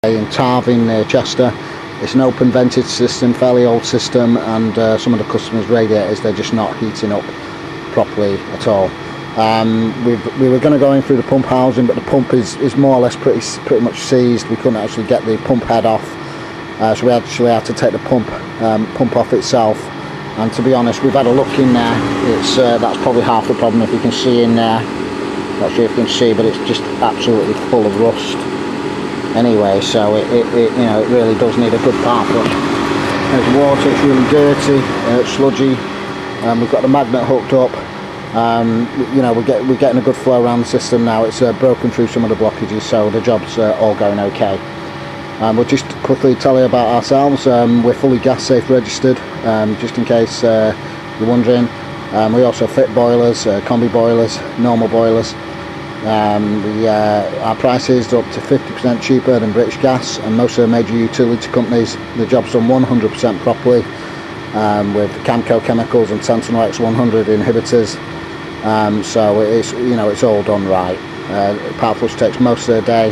in Tarvin near Chester. It's an open vented system, fairly old system, and some of the customers' radiators, they're just not heating up properly at all. We were going to go in through the pump housing, but the pump is more or less pretty much seized. We couldn't actually get the pump head off, so we actually had to take the pump off itself. And to be honest, we've had a look in there. It's that's probably half the problem. If you can see in there, not sure if you can see, but it's just absolutely full of rust. Anyway, so it you know, it really does need a good power flush. There's water, it's really dirty, sludgy. We've got the magnet hooked up. You know, we're getting a good flow around the system now. It's broken through some of the blockages, so the job's all going okay. We'll just quickly tell you about ourselves. We're fully gas safe registered, just in case you're wondering. We also fit boilers, combi boilers, normal boilers. Our prices are up to 50% cheaper than British Gas and most of the major utility companies. The job's done 100% properly, with Camco chemicals and Sentinel X100 inhibitors. So it's, you know, it's all done right. Power flush takes most of the day,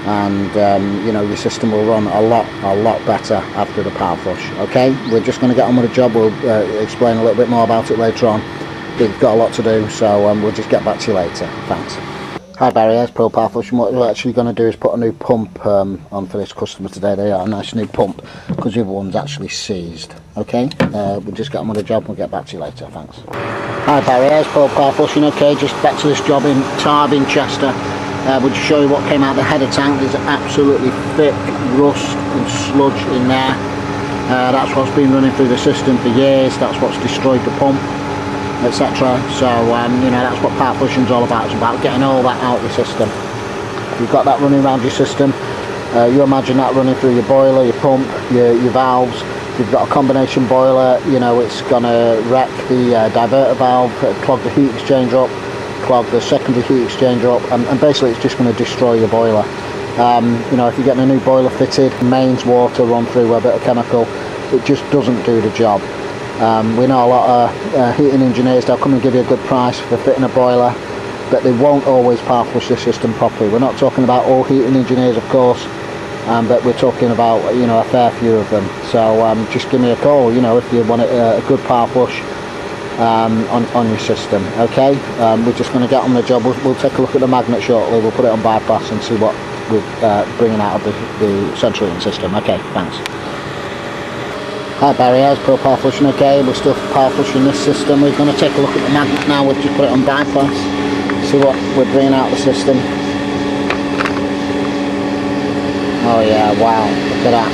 and you know, your system will run a lot better after the power flush. Okay, we're just going to get on with the job. We'll explain a little bit more about it later on. We've got a lot to do, so we'll just get back to you later. Thanks. Hi Barry, here's Pro-powerflushing. What we're actually going to do is put a new pump on for this customer today. They are a nice new pump, because the other one's actually seized. Okay, we'll just get on with the job. We'll get back to you later. Thanks. Hi Barry, here's Pro-powerflushing. Okay, just back to this job in Tarvin, Chester. We'll just show you what came out of the header tank. There's absolutely thick rust and sludge in there. That's what's been running through the system for years. That's what's destroyed the pump, etc. So you know, that's what power flushing is all about. It's about getting all that out of the system. You've got that running around your system. You imagine that running through your boiler, your pump, your valves. You've got a combination boiler. You know, it's going to wreck the diverter valve, clog the heat exchanger up, clog the secondary heat exchanger up, and basically it's just going to destroy your boiler. You know, if you're getting a new boiler fitted, mains water run through a bit of chemical, it just doesn't do the job. We know a lot of heating engineers, they'll come and give you a good price for fitting a boiler, but they won't always power flush the system properly. We're not talking about all heating engineers, of course, but we're talking about, you know, a fair few of them. So just give me a call, you know, if you want a good power flush on your system. Okay, we're just going to get on the job. We'll take a look at the magnet shortly. We'll put it on bypass and see what we're bringing out of the central heating system. Okay, thanks. Hi Barry, here's Pro-powerflushing. Okay, we're still power flushing this system. We're going to take a look at the magnet now. We've just put it on bypass, see what we're bringing out of the system. Oh yeah, wow, look at that.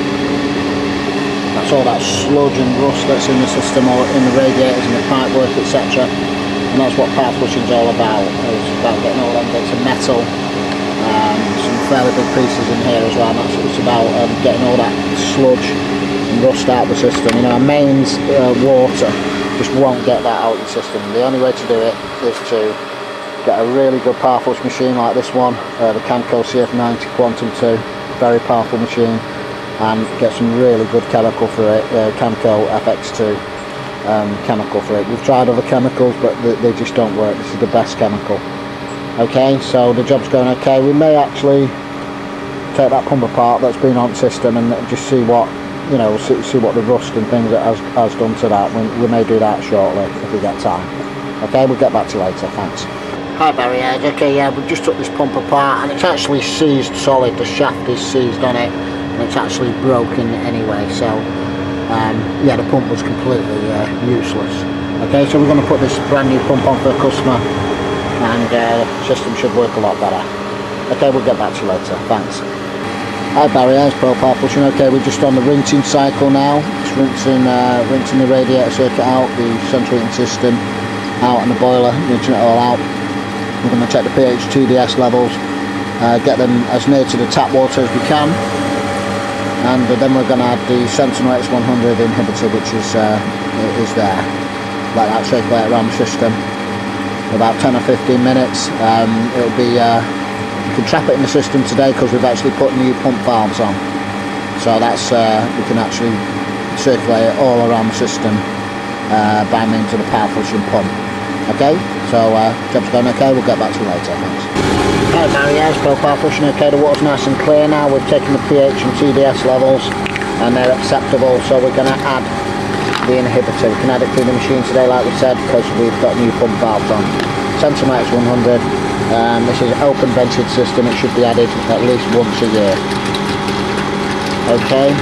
That's all that sludge and rust that's in the system, or in the radiators and the pipework, etc. And that's what power flushing is all about. It's about getting all them bits of metal, some fairly big pieces in here as well. And it's about getting all that sludge and rust out of the system. You know, our mains water just won't get that out of the system. The only way to do it is to get a really good power flush machine like this one, the Camco CF90 Quantum 2, very powerful machine, and get some really good chemical for it, Camco FX2 chemical for it. We've tried other chemicals, but they just don't work. This is the best chemical. Okay, so the job's going okay. We may actually take that pump apart that's been on the system and just see what, you know, see what the rust and things that has done to that. We may do that shortly if we get time. Okay, we'll get back to you later. Thanks. Hi Barry, okay, yeah, we just took this pump apart and it's actually seized solid. The shaft is seized on it and it's actually broken anyway. So yeah, the pump was completely useless. Okay, so we're going to put this brand new pump on for the customer, and the system should work a lot better. Okay, we'll get back to you later. Thanks. Hi Barry, here's Pro-powerflushing. Okay, we're just on the rinsing cycle now. Just rinsing the radiator circuit out, the central heating system out, and the boiler, rinsing it all out. We're going to check the pH, TDS levels, get them as near to the tap water as we can, and then we're going to add the Sentinel X100 inhibitor, which is there. Let that circulate around the system for about 10 or 15 minutes. It'll be you can trap it in the system today because we've actually put new pump valves on, so that's we can actually circulate it all around the system by means of the power flushing pump. Okay, so job's going okay. We'll get back to you later. Thanks. Hi Okay, barriers, Pro-power flushing. Okay, the water's nice and clear now. We've taken the pH and TDS levels and they're acceptable, so we're going to add the inhibitor. We can add it through the machine today like we said, because we've got new pump valves on. Centrum X 100. This is an open vented system. It should be added at least once a year. Okay.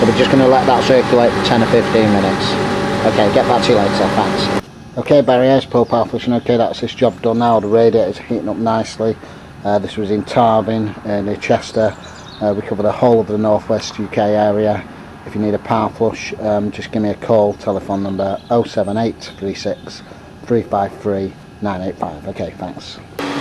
So we're just going to let that circulate for 10 or 15 minutes. Okay, get back to you later, thanks. Okay, barriers, Pro-power flushing. Okay, that's this job done now. The radiator's heating up nicely. This was in Tarvin, near Chester. We cover the whole of the northwest UK area. If you need a power flush, just give me a call. Telephone number 07836 353 985. Okay, thanks.